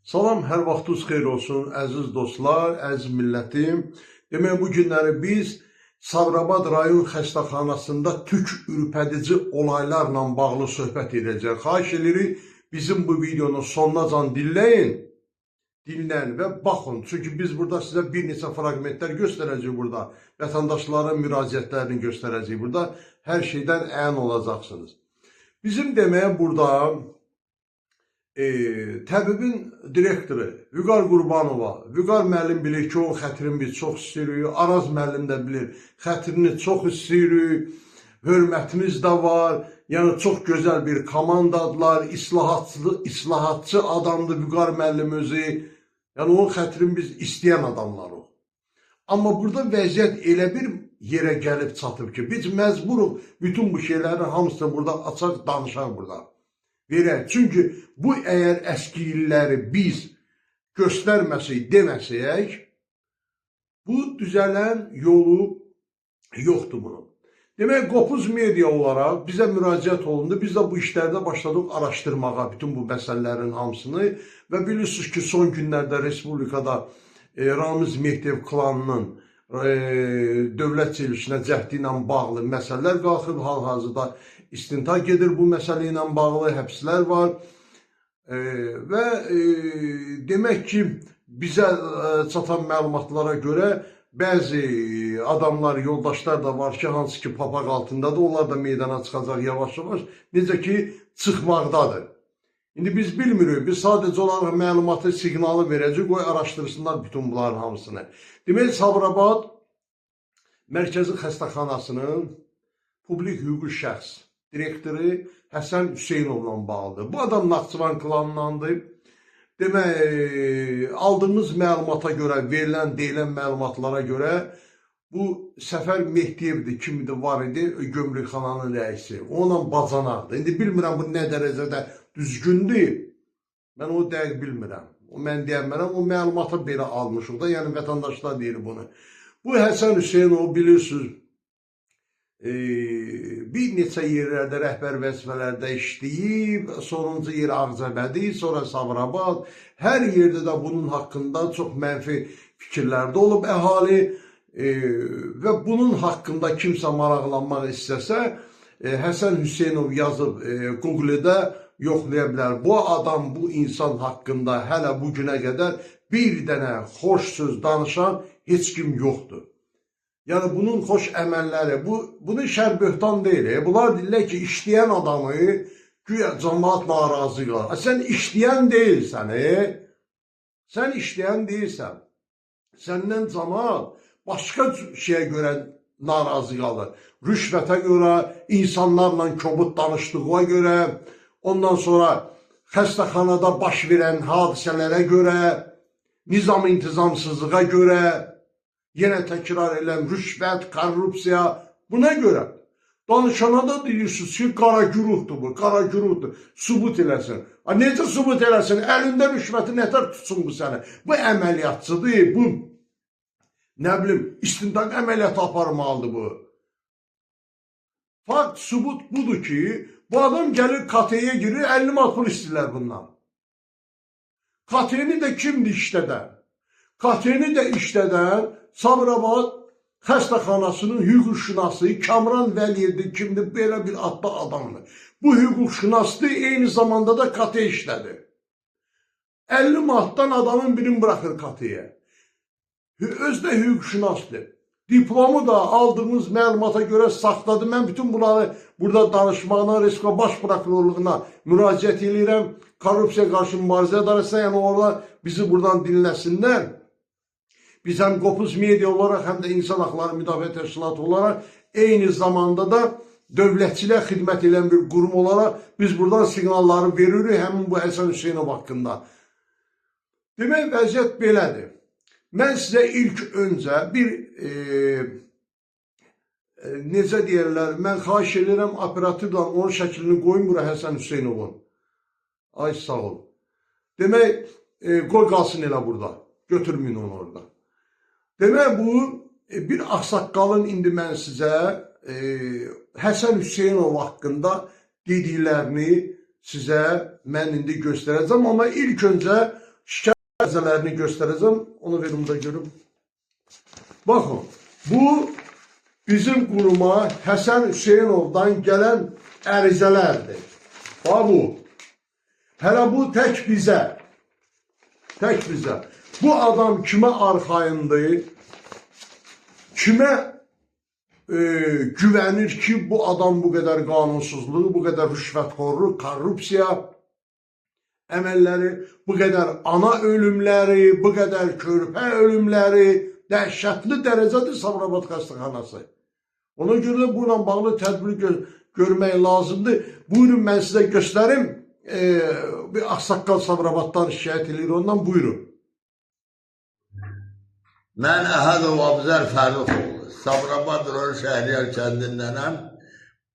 Salam, hər vaxtınız xeyir olsun, əziz dostlar, əziz millətim. Demək, bu günləri biz Sabirabad rayon xəstəxanasında tük ürpədici olaylarla bağlı söhbət edəcək. Xahiş edirik, bizim bu videonu sonunacan dinləyin və baxın. Çünki biz burada sizə bir neçə fragmentlər göstərəcəyik burada. Vətəndaşların müraciətlərini göstərəcəyik burada. Hər şeydən ən olacaqsınız. Bizim demək burada təbibin direktoru Vüqar Qurbanova, Vüqar müəllim bilir ki, o xətrini biz çox istəyirik, Araz müəllim də bilir, xətrini çox istəyirik, hörmətimiz də var, yəni çox gözəl bir komandadılar, islahatçı adamdır Vüqar müəllim özü, yəni onun xətrini biz istəyən adamlarıq. Amma burada vəziyyət elə bir yerə gəlib çatıb ki, biz məcburuq bütün bu şeylərin hamısını burada açaq danışaq burada. Verək. Çünki bu əgər əski illəri biz göstərməsək, deməsək, bu düzələn yolu yoxdur bunun. Demək, Qopuz media olaraq bizə müraciət olundu. Biz də bu işlərdə başladıq araşdırmağa bütün bu məsələlərin hamısını və bilirsiniz ki, son günlərdə Respublikada Ramiz Mehdiyev klanının dövlət çevrilişinə cəhdi ilə bağlı məsələlər qalxıb, hal-hazırda istintaq edir bu məsələ ilə bağlı, həbslər var və demək ki, bizə çatan məlumatlara görə bəzi adamlar, yoldaşlar da var ki, hansı ki papaq altındadır, onlar da meydana çıxacaq yavaş-yavaş, necə ki çıxmaqdadır. İndi biz bilmirik, biz sadəcə olaraq məlumatı, siqnalı verəcək, qoy araşdırsınlar bütün bunların hamısını. Demək, Sabirabad Mərkəzi Xəstəxanasının publik hüquqi şəxs direktoru Həsən Hüseynovla bağlıdır. Bu adam Naxçıvan klanındandır. Demək, aldığımız məlumata görə, deyilən məlumatlara görə bu Səfər Mehdiyevdir, kimdir, var idi, gömrükxananın rəisi. Onunla bacanaqdır. İndi bilmirəm bu nə dərəcədə düzgündür. Mən o dəqiq bilmirəm. Mən deyəmərəm, o məlumata belə almışıq da, yəni vətəndaşlar deyir bunu. Bu Həsən Hüseynov bilirsiniz, bir neçə yerlərdə rəhbər vəzifələrdə işləyib, sonuncu yer Ağcabədi, sonra Sabirabad, hər yerdə də bunun haqqında çox mənfi fikirlərdə olub əhali və bunun haqqında kimsə maraqlanmaq istəsə, Həsən Hüseynov yazıb Google-də yoxlaya bilər. Bu adam, bu insan haqqında hələ bu günə qədər bir dənə xoş söz danışan heç kim yoxdur. Yəni, bunun xoş əməlləri, bunun şər böhtan deyil. Bunlar deyirlər ki, işləyən adamı güya cəmaat narazı qalır. Sən işləyən deyilsən, sən işləyən deyilsən. Səndən cəmaat başqa şeyə görə narazı qalır. Rüşvətə görə, insanlarla kobud danışdığına görə, ondan sonra xəstəxanada baş verən hadisələrə görə, nizam-intizamsızlığa görə, yenə təkrar eləm, rüşvət, korrupsiya, buna görə. Danışana da deyirsiniz ki, qara güruhdur bu, qara güruhdur, subut eləsin. Necə subut eləsin? Əlində rüşvəti nətər tutsun bu səni? Bu əməliyyatçıdır, bu, nə bilim, istintaq əməliyyatı aparmalıdır bu. Fakt, subut budur ki, bu adam gəlir KT-yə girir, 50 manat pul istəyirlər bundan. KT-ni də kimdir işlədən? KT-ni də işlədən Sabirabad xəstəxanasının hüquqşünası Kamran Vəliyevdir, kimdir, belə bir adlı adamdır. Bu hüquqşünasdır, eyni zamanda da KT işlədir. 50 manatdan adamın birini bırakır KT-yə. Özdə hüquqşünasdır. Diplomu da aldığımız məlumata görə saxladı. Mən bütün bunları burada danışmağına, Respublika Baş Prokurorluğuna müraciət edirəm. Korrupsiya qarşı mübarizə idarəsinə, yəni onlar bizi buradan dinləsinlər. Biz həm Qopuz media olaraq, həm də insan haqları müdafiə təşkilatı olaraq, eyni zamanda da dövlətçilə xidmət edən bir qurum olaraq biz buradan siqnalları veririk həmin bu Həsən Hüseynov haqqında. Demək, vəziyyət belədir. Mən sizə ilk öncə bir, necə deyərlər, mən xahiş edirəm operativdən onun şəklini qoyun bura Həsən Hüseynovun. Ay, sağ ol. Demək, qoy qalsın elə burada. Götürməyin onu orada. Demək, bu bir ağsaqqalın indi mən sizə Həsən Hüseynov haqqında dediklərini sizə mən indi göstərəcəm. Amma ilk öncə şikayət ərizələrini göstərəcəm. Onu verim də görüm. Baxın, bu bizim quruma Həsən Hüseynovdan gələn ərizələrdir. Bax bu. Hələ bu tək bizə. Tək bizə. Bu adam kimə arxayındır? Kimə güvənir ki, bu adam bu qədər qanunsuzluğu, bu qədər rüşvətxorluq, korrupsiya əməlləri, bu qədər ana ölümləri, bu qədər körpə ölümləri dəhşətli dərəcədir Sabirabad xəstəxanası. Ona görə bununla bağlı tədbir görmək lazımdır. Buyurun, mən sizə göstərim. Bir Ağsaqqal Sabirabaddan şikayət edir, ondan buyurun. Mən Əhədov Abzər Fərruxoğlu, Sabirabad Rol Şəhriyar kəndindənəm.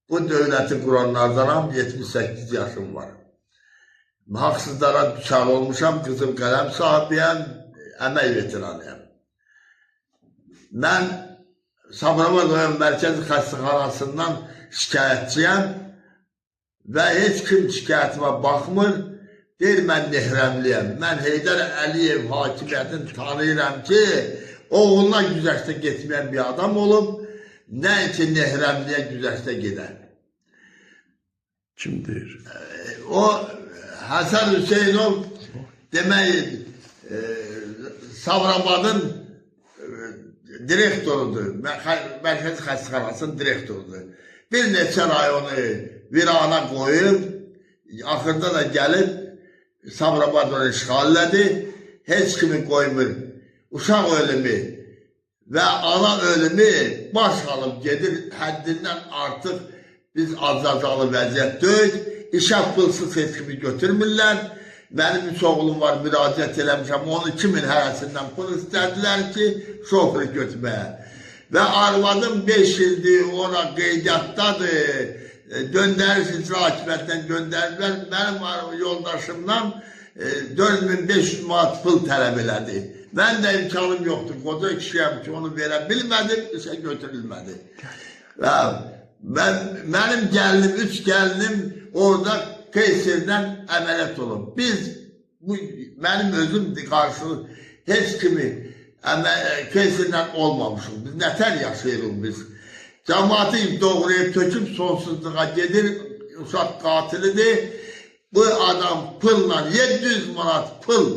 Bu dövləti quranlardanam, 78 yaşım var. Haqsızlara düçar olmuşam, qızım qələm sahibiyəm, əmək veteranıyam. Mən Sabirabad Rayon Mərkəzi Xəstəxanasından şikayətçiyəm və heç kim şikayətimə baxmır, deyir mən nehrəmliyəm. Mən Heydər Əliyev hakimiyyətini tanıyıram ki, oğluna güzəştə getməyən bir adam olub, nəinki nehrəmliyə güzəştə gedən. Kimdir? O Həsən Hüseynov demək Sabirabadın direktorudur, Mərkəzi Xəstəxanasının direktorudur. Bir neçə rayonu virana qoyub, axırda da gəlib Sabirabadını işğal elədi, heç kimi qoymur. Uşaq ölümü və ana ölümü baş alıb gedir, həddindən artıq biz azazalı vəziyyətdəyik, işə pulsuz heç kimi götürmürlər. Mənim 3 oğlum var, müraciət eləmişəm, 12.000 hərəsindən pul istədilər ki, şoför götürməyə. Və arvadım 5 ildir ona qeydiyyatdadır, göndəriş icra hakimiyyətindən göndərdilər. Mənim yoldaşımdan 4500 manat pul tələb elədi. Mən də imkanım yoxdur, qoca kişiyəm ki, onu verə bilmədim, işə götürülmədi. Və mənim gəlinim, 3 gəlinim orada Qeysirdən əməliyyat olub. Biz, mənim özüm qarşılıq, heç kimi Qeysirdən olmamışıq. Biz nətər yaşayırıq biz. Cəmaatı doğrayıb töküb sonsuzluğa gedir, uşaq qatilidir. Bu adam pılla, 700 manat pıl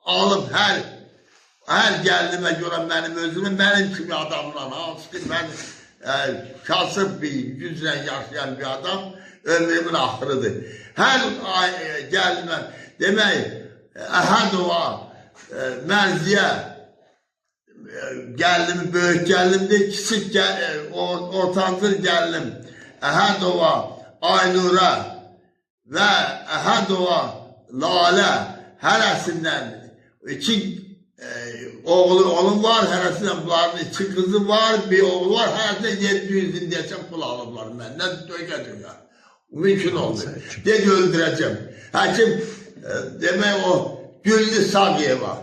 alıb hər gəlinimə görə mənim özümü, mənim kimi adamla, hansı ki, mən kasıb bir, güclə yaşayan bir adam, ömrümün axırıdır. Hər gəlinimə, demək, Əhədova, Mərziyə, gəlinimi, böyük gəlinimdir, kiçik ortancıl gəlinim, Əhədova, Aynura və Əhədova, Lalə, hərəsindən 2 oğlum var, hərəsindən bunların 2 qızı var, bir oğlu var, hərəsindən 700 indiyəcəm pul alıblar məndən, döyə. Mümkün oldu. Dedi öldürəcəm. Həkim, demək o, Güllü Sağıyeva,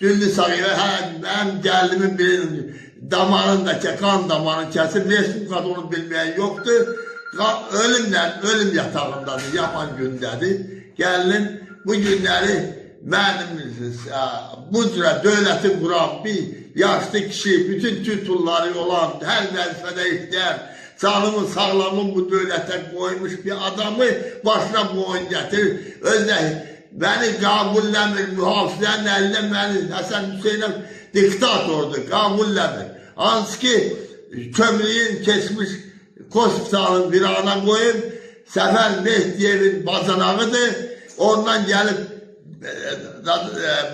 mənim gəldimin birinin damarındakı qan damarını kəsib, Respublikada onu bilməyən yoxdur. Ölüm yatağındadır, yaman gündədir. Gəlin, bu günləri mənim bu cürə dövləti quran bir yaşlı kişi, bütün titulları olan, hər vəzifədə işləyən, canımın, sağlamın bu dövlətə qoymuş bir adamı başına boyun gətirir. Özləri bəni qəbulləmir, mühafizənin əlində məni Həsən Hüseynov diktatordur, qəbulləmir. Hansı ki, kömrüyün keçmiş hospitalın virana qoyub, Səfər Mehdiyevin bacanağıdır, ondan gəlib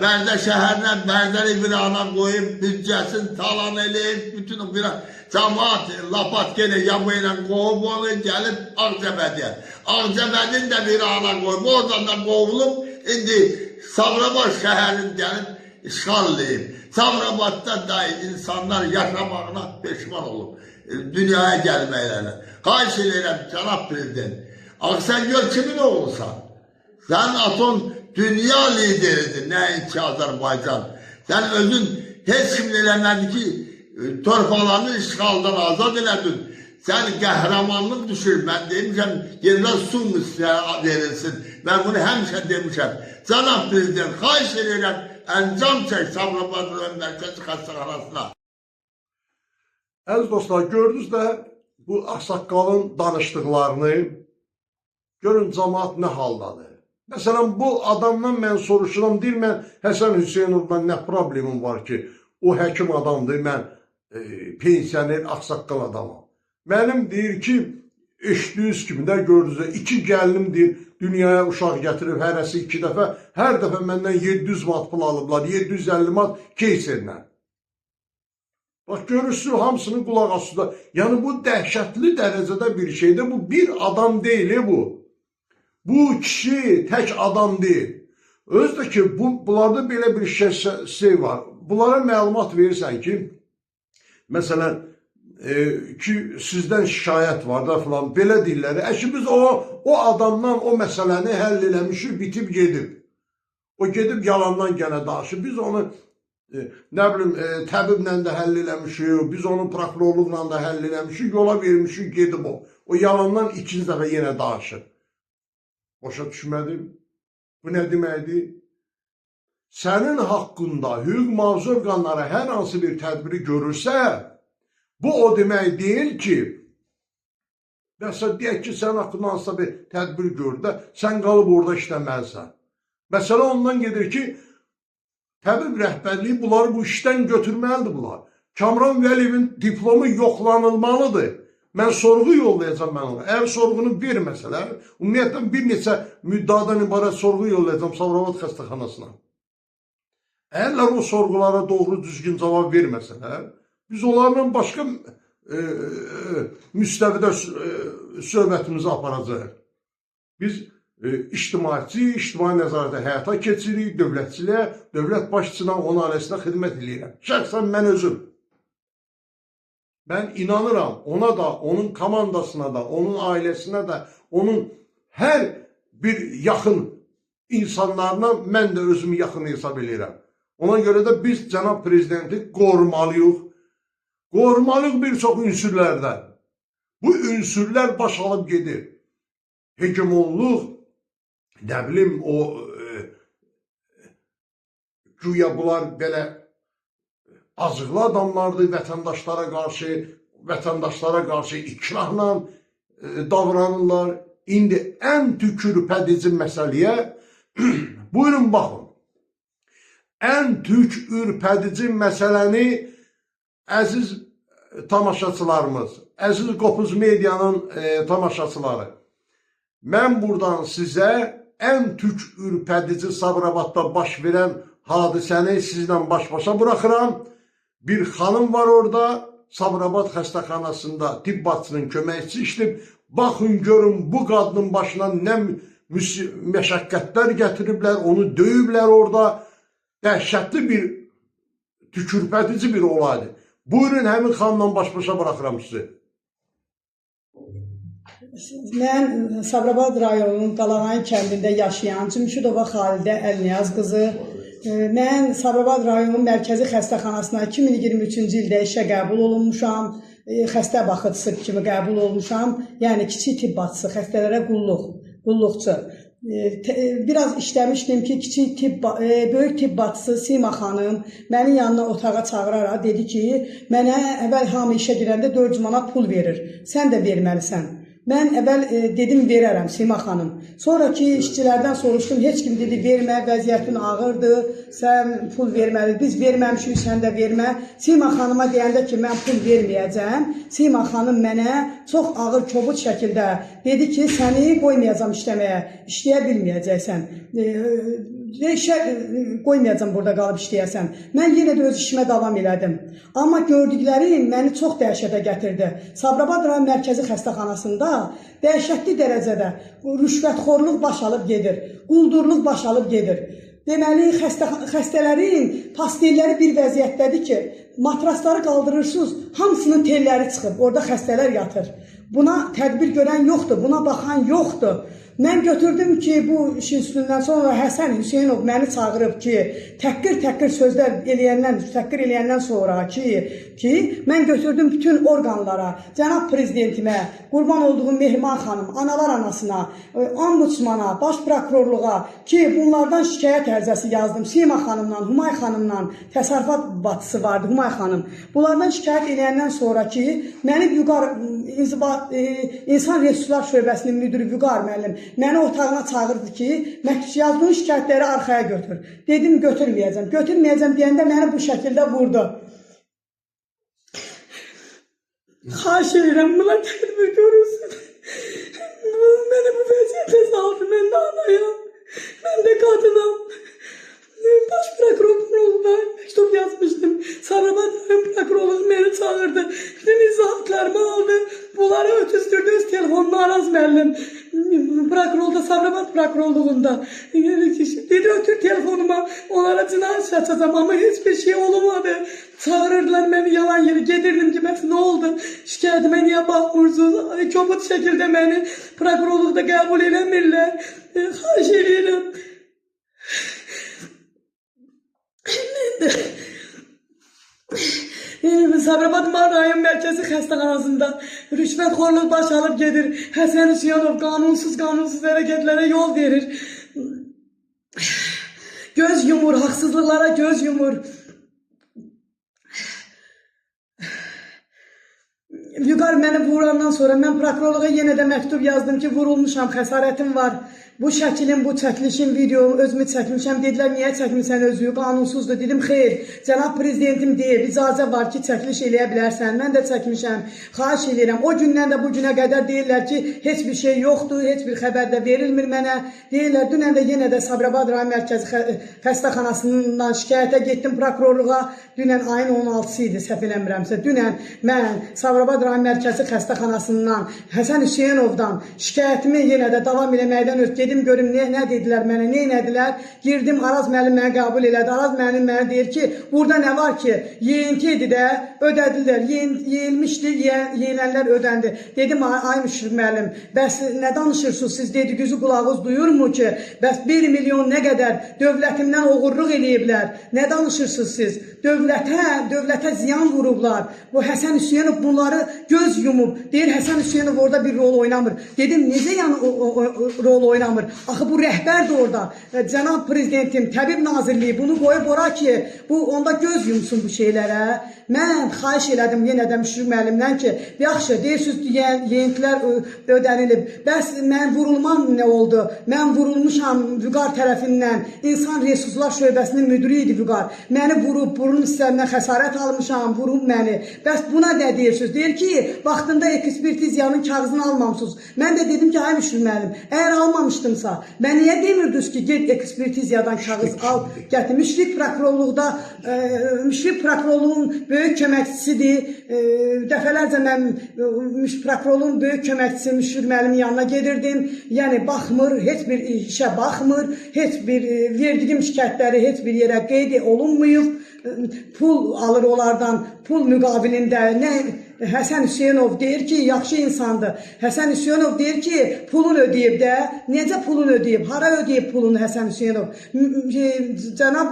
Bərdə şəhərinə, Bərdəli virana qoyub, büdcəsini talan eləyib, bütün cəmaat Lapatkenə yamı ilə qovub onu, gəlib Ağcabədiyə. Ağcabədin də virana qoyub, oradan da qovulub, indi Sabirabad şəhərini gəlib işğal eləyib. Sabirabadda da insanlar yaşamağına peşman olub, dünyaya gəlməklərlə. Xahiş edirəm, cənab prezident, Ağsəngöl kimin oğlusan? Sən atom dünya lideridir, nəinki Azərbaycan. Sən özün heç kimin eləmədi ki, torpaqlarını işğaldan azad elədin. Sən qəhrəmanlıq düşür, mən demişəm, yerdən su verilsin. Mən bunu həmişə demişəm. Cənab Prezident, xahiş edirəm, əncam çək Sabirabad rayon mərkəzi xəstəxanasına. Əziz dostlar, gördünüz də bu ağsaqqalın danışdıqlarını, görün cəmaat nə haldadır. Məsələn, bu adamdan mən soruşuram, deyir, mən Həsən Hüseynovdan nə problemim var ki, o həkim adamdır, mən pensioner, ağsaqqal adamam. Mənim deyir ki, eşitdiyiniz kimi də gördünüz, 2 gəlinim deyir, dünyaya uşaq gətirib, hərəsi 2 dəfə, hər dəfə məndən 700 manat pul alıblar, 750 manat keyserlə. Bax, görürsünüz, hamısının qulaq asıda. Yəni, bu dəhşətli dərəcədə bir şeydir. Bu bir adam deyil, bu. Bu kişi tək adam deyil. Özdə ki, bunlarda belə bir şey var. Bunlara məlumat verirsən ki, məsələn, ki, sizdən şikayət var da filan, belə deyirlər. Ki, biz o adamdan o məsələni həll eləmişik, bitib gedib. O gedib yalandan gənə danışır. Biz onu, nə bilim, təbiblə də həll eləmişik, biz onu prokurorluqla da həll eləmişik, yola vermişik, gedib o. O yalandan 2-ci dəfə yenə danışır. Başa düşmədim. Bu nə deməkdir? Sənin haqqında hüquq mühafizə orqanları hər hansı bir tədbiri görürsə, bu o demək deyil ki, məsələn, deyək ki, sənin haqqında hansısa bir tədbir gördü, sən qalıb orada işləməlisən. Məsələ ondan gedir ki, təbib rəhbərliyi bunları bu işdən götürməlidir bunlar. Kamran Vəliyevin diplomu yoxlanılmalıdır. Mən sorğu yollayacağım mən ona. Əgər sorğunu verməsələr, ümumiyyətlə bir neçə müddadan ibarət sorğu yollayacağım Sabirabad xəstəxanasına. Əgərlər o sorğulara doğru düzgün cavab verməsələr, biz onlarla başqa müstəvidə söhbətimizi aparacaq. Biz ictimai nəzarətə həyata keçirik, dövlətçiliyə, dövlət başçısına, onun ailəsinə xidmət edirəm. Şəxsən mən özüm. Mən inanıram ona da, onun komandasına da, onun ailəsinə də, onun hər bir yaxın insanlarına mən də özümü yaxın hesab edirəm. Ona görə də biz cənab prezidenti qorumalıyıq. Qorumalıyıq bir çox ünsürlərdən. Bu ünsürlər baş alıb gedir. Hegemonluq, nə bilim, o güya bunlar belə azıqlı adamlardır, vətəndaşlara qarşı ikrahla davranırlar. İndi ən tükürpədici məsələyə, buyurun baxın, ən tükürpədici məsələni əziz tamaşaçılarımız, əziz Qopuz Medianın tamaşaçıları, mən buradan sizə ən tükürpədici Sabirabadda baş verən hadisəni sizlə baş-başa bırakıram. Bir xanım var orada, Sabirabad xəstəxanasında tibb bacısının köməkçisi işləyib. Baxın, görün, bu qadının başına nə məşəqqətlər gətiriblər, onu döyüblər orada. Dəhşətli bir, tükürpədici bir olaydır. Buyurun, həmin xanımla baş-başa bırakıram sizi. Mən Sabirabad rayonunun Qalağayı kəndində yaşayan Cümşüdova Xalidə Əlniyaz qızı. Mən Sabirabad rayonunun mərkəzi xəstəxanasına 2023-cü ildə işə qəbul olunmuşam. Xəstə baxıcısı kimi qəbul olmuşam. Yəni kiçik tibb bacısı, xəstələrə qulluqçu. Biraz işləmişdim ki, böyük tibb bacısı Sima xanım mənim yanına otağa çağıraraq dedi ki, mənə əvvəl hamı işə girəndə 400 manat pul verir. Sən də verməlisən. Mən əvvəl dedim, verərəm Sima xanım. Sonraki işçilərdən soruşdum, heç kim dedi, vermə, vəziyyətin ağırdır, sən pul verməli, biz verməmişik, sən də vermə. Sima xanıma deyəndə ki, mən pul verməyəcəm, Sima xanım mənə çox ağır, kobud şəkildə dedi ki, səni qoymayacam işləməyə, işləyə bilməyəcəksən. Qoymayacam burada qalıb işləyəsən. Mən yenə də öz işimə davam elədim. Amma gördüklərim məni çox dəhşətə gətirdi. Sabirabad rayon mərkəzi xəstəxanasında dəhşətli dərəcədə rüşvətxorluq baş alıb gedir, quldurluq baş alıb gedir. Deməli, xəstələrin pastelləri bir vəziyyətdədir ki, matrasları qaldırırsınız, hamısının telləri çıxıb, orada xəstələr yatır. Buna tədbir görən yoxdur, buna baxan yoxdur. Mən götürdüm ki, bu işin üstündən sonra Həsən Hüseynov məni çağırıb ki, təhqir sözlər eləyəndən sonra ki, mən götürdüm bütün orqanlara, cənab prezidentimə, qurban olduğum Mehriban xanım, analar anasına, ombudsmana, baş prokurorluğa ki, bunlardan şikayət ərizəsi yazdım. Sima xanımla, Humay xanımla, təsərrüfat batısı vardı, Humay xanım. Bunlardan şikayət eləyəndən sonra ki, məni Vüqar İnsan Resurslar Şöbəsinin müdürü Vüqar müəllim məni otağına çağırdı ki, yazdığın şikayətləri arxaya götür. Dedim, götürməyəcəm deyəndə məni bu şəkildə vurdu. Xahiş edirəm, buna tədbir görülsün. Məni bu vəziyyətə saldı, mən də anayam, mən də qadınam. Baş prokurorluğuna məktub yazmışdım. Sabirabad rayon prokurorluğu məni çağırdı. Bütün izahatlarımı aldı. Bunları ötüzdürdü öz telefonunu Araz müəllim. Prokurorluğunda, Sabirabad prokurorluğunda. Dedi ötür telefonuma, onlara cinayət açacağım ama hiçbir şey olmadı. Çağırırdılar beni yalan yeri. Gedirdim ki, bəs ne oldu? Şikayətime niye bakmırsınız? Kobud şekilde beni prokurorluğunda qəbul eləmirlər. Xahiş edirəm. Sabirabad rayon mərkəzi xəstəxanasında rüşvətxorluq baş alıb gedir. Həsən Hüseynov qanunsuz hərəkətlərə yol verir. Göz yumur, haqsızlıqlara göz yumur. Vüqar məni vurandan sonra mən prokurorluğa yenə də məktub yazdım ki, vurulmuşam, xəsarətim var. Bu şəkilin, bu çəkilişin videomu özümü çəkmişəm. Dedilər, niyə çəkmirsən özü? Qanunsuzdur. Dedim, xeyr, cənab prezidentim deyir, icazə var ki, çəkiliş eləyə bilərsən. Mən də çəkmişəm. Xahiş edirəm. O gündən də bu günə qədər deyirlər ki, heç bir şey yoxdur, heç bir xəbər də verilmir mənə. Deyirlər, dünən də yenə də Sabirabad rayon mərkəzi xəstəxanasından şikayətə getdim prokurorluğa. Dünən ayın 16-sı idi, səhv eləmirəmsə. Dünən mən Sabirabad rayon mərkəzi xəstəxanasından Həsən Hüseynovdan şikayətimi yenə də davam eləməkdən ötürü dedim görüm nə dedilər mənə, nə edilər? Girdim, Araz müəllim məni qəbul elədi. Araz müəllim mənə deyir ki, burada nə var ki? Yeyinti idi də, ödədilər. Yeyilmişdi, yeyilənlər ödəndi. Dedim, ay müşrik müəllim, bəs nə danışırsınız siz? Dedi, gözü qulağınız duyurmu ki, bəs 1 milyon nə qədər dövlətimdən oğurluq eləyiblər? Nə danışırsınız siz? Dövlətə ziyan vurublar. Bu Həsən Hüseynov bunları göz yumub. Deyir, Həsən Hüseynov orada bir rol oynamır. Dedim, necə yəni rol oynamır? Axı bu rəhbərdir orada. Cənab prezidentim, Təbib Nazirliyi bunu qoyub ora ki, bu onda göz yumsun bu şeylərə. Mən xahiş elədim yenə də müşrik müəllimdən ki, yaxşı, deyirsiniz, yeyintilər ödənilib. Bəs mən vurulmam nə oldu? Mən vurulmuşam Vüqar tərəfindən. İnsan Resurslar Şöbəsinin müdürü idi Vüqar. Məni vurub, burun hissələrindən xəsarət almışam, vurub məni. Bəs buna nə deyirsiniz? Deyir ki, vaxtında ekspertiziyanın kağızını almamışsınız. Mən də dedim ki, ay müşrik müəllim, əgər almamışdımsa, mən niyə demirdiniz ki, get ekspertiziyadan kağız al, gətir. Müşrik prokurorluqda, müşrik prokurorluğun böyük köməkçisidir. Dəfələrcə mən prokurorluğun böyük köməkçisi müşrik müəllimin yanına gedirdim. Yəni, baxmır, heç bir işə baxmır, heç bir verdiyim şikayətləri heç bir yerə qeyd olunmuyub. Pul alır onlardan, pul müqabilində. Həsən Hüseynov deyir ki, yaxşı insandır. Həsən Hüseynov deyir ki, pulun ödəyib də. Necə pulun ödəyib? Hara ödəyib pulunu Həsən Hüseynov? Cənab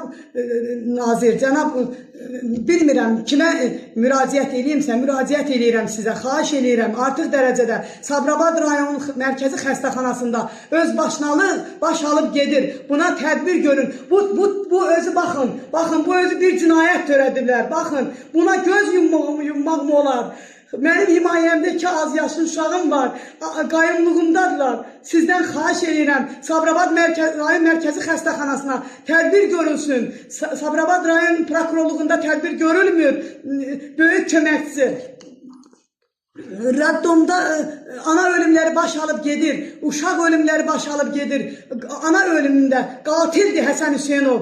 nazir, cənab bilmirəm kimə müraciət edeyimsə, müraciət edirəm sizə, xahiş edirəm. Artıq dərəcədə Sabirabad rayon mərkəzi xəstəxanasında öz başınalıq baş alıb gedir. Buna tədbir görün. Bu özü baxın, bu özü bir cinayət törədiblər. Baxın, buna göz yummaq mı olar? Mənim himayəmdə 2 az yaşlı uşağım var, qayımlığımdadırlar. Sizdən xahiş edirəm, Sabirabad rayon mərkəzi xəstəxanasına tədbir görülsün. Sabirabad rayon prokurorluğunda tədbir görülmür. Böyük köməkçisi. Raddomda ana ölümləri baş alıb gedir, uşaq ölümləri baş alıb gedir. Ana ölümündə qatildir Həsən Hüseynov.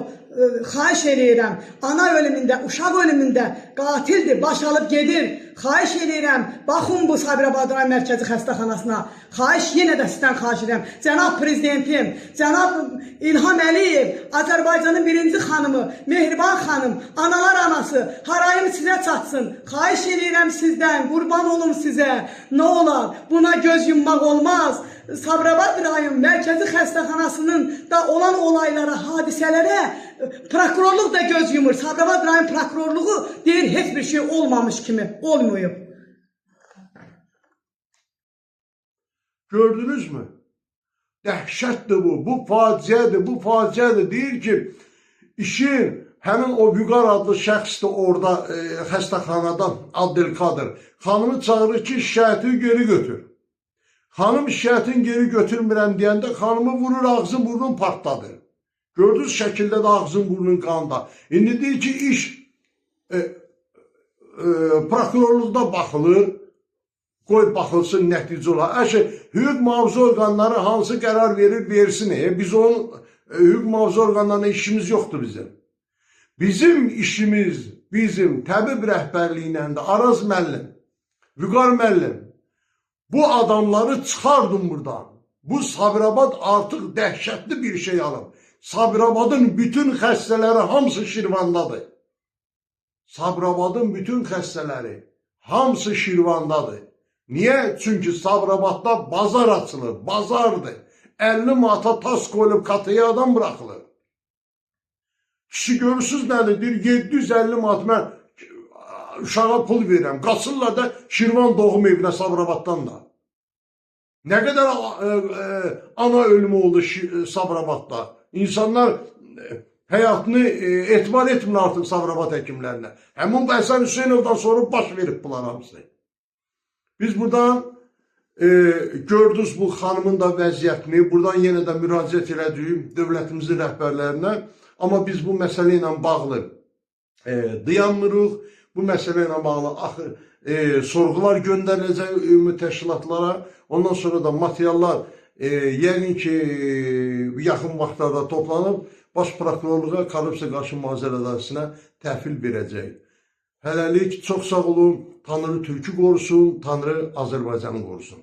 xahiş eləyirəm, ana ölümündə, uşaq ölümündə qatildir, baş alıb gedir. Xahiş eləyirəm, baxın bu Sabirabad rayon mərkəzi xəstəxanasına. Xahiş, yenə də sizdən xahiş edirəm. Cənab prezidentim, cənab İlham Əliyev, Azərbaycanın birinci xanımı, Mehriban xanım, analar anası, harayım sizə çatsın. Xahiş eləyirəm sizdən, qurban olum sizə. Nə olar, buna göz yummaq olmaz. Sabirabad rayon mərkəzi xəstəxanasının da olan olaylara, hadisələrə prokurorluq da göz yumur. Sabirabad rayon prokurorluğu deyir heç bir şey olmamış kimi, olmuyor. Gördünüz mü? Dəhşətdir bu. Bu faciədir, bu faciədir. Deyir ki, işin həmin o Vüqar adlı şəxs də orada xəstəxanadan Abdelkadir xanımı çağırır ki, şikayətini geri götür. Xanım şikayətini geri götürmürəm deyəndə xanımı vurur, ağzın burnun partladır. Gördünüz şəkildə də ağzın burnun qanda. İndi deyir ki, iş prokurorluqda baxılır, qoy baxılsın, nəticə olar. Əşi, hüquq mühafizə orqanları hansı qərar verir, versin. Biz onun hüquq mühafizə orqanlarına işimiz yoxdur bizim. Bizim işimiz, bizim təbib rəhbərliyindən də Araz müəllim, Vüqar müəllim, bu adamları çıxardın buradan. Bu Sabirabad artıq dəhşətli bir şey alıb. Sabirabadın bütün xəstələri hamısı Şirvandadır. Sabirabadın bütün xəstələri hamısı Şirvandadır. Niyə? Çünki Sabirabadda bazar açılır, bazardır. 50 manata tas qoyulub kataya adam bırakılır. Kişi görürsünüz nədir? Deyir, 750 manat mən uşağa pul verirəm. Qaçırlar da Şirvan doğum evinə Sabirabaddan da. Nə qədər ana ölümü oldu Sabirabadda. İnsanlar həyatını etibar etmir artıq Sabirabad həkimlərinə. Həmin Həsən Hüseynovdan sonra baş verib bunlar hamısı. Biz buradan gördünüz bu xanımın da vəziyyətini, buradan yenə də müraciət elədik dövlətimizin rəhbərlərinə. Amma biz bu məsələ ilə bağlı dayanmırıq. Bu məsələ ilə bağlı sorğular göndəriləcək ümumi təşkilatlara. Ondan sonra da materiallar yəqin ki yaxın vaxtlarda toplanıb Baş Prokurorluğa Korrupsiya Qarşı Mühafizə İdarəsinə təhvil verəcək. Hələlik çox sağ olun. Tanrı Türkü qorusun, Tanrı Azərbaycanı qorusun.